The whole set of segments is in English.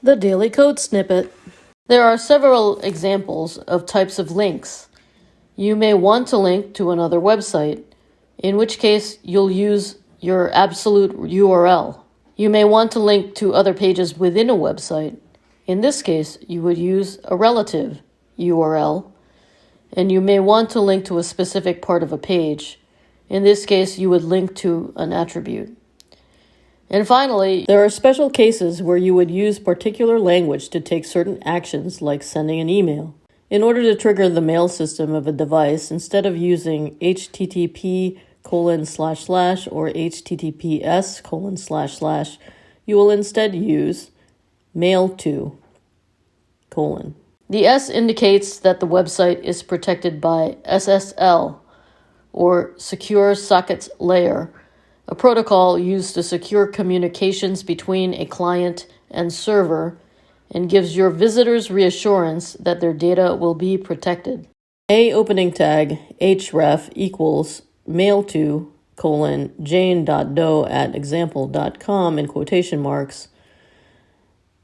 The Daily Code Snippet. There are several examples of types of links. You may want to link to another website, in which case you'll use your absolute URL. You may want to link to other pages within a website. In this case, you would use a relative URL, and you may want to link to a specific part of a page. In this case, you would link to an attribute. And finally, there are special cases where you would use particular language to take certain actions, like sending an email. In order to trigger the mail system of a device, instead of using http:// or https:// you will instead use mail to:. The S indicates that the website is protected by SSL, or Secure Sockets Layer, a protocol used to secure communications between a client and server and gives your visitors reassurance that their data will be protected. A opening tag href equals mail to: jane.doe@example.com in quotation marks,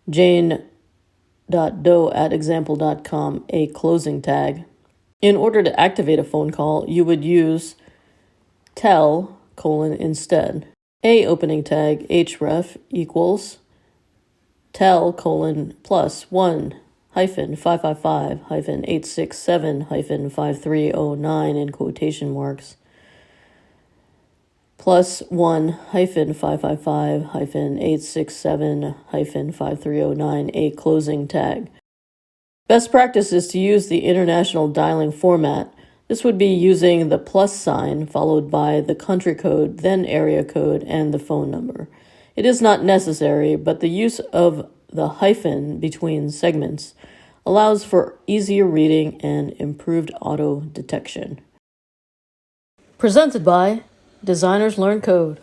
jane.doe@example.com, a closing tag. In order to activate a phone call, you would use tell: instead. A opening tag href equals tell: +1 -555 -867 -5309 in quotation marks, +1 -555 -867 -5309, a closing tag. Best practice is to use the international dialing format. This would be using the plus sign followed by the country code, then area code, and the phone number. It is not necessary, but the use of the hyphen between segments allows for easier reading and improved auto detection. Presented by Designers Learn Code.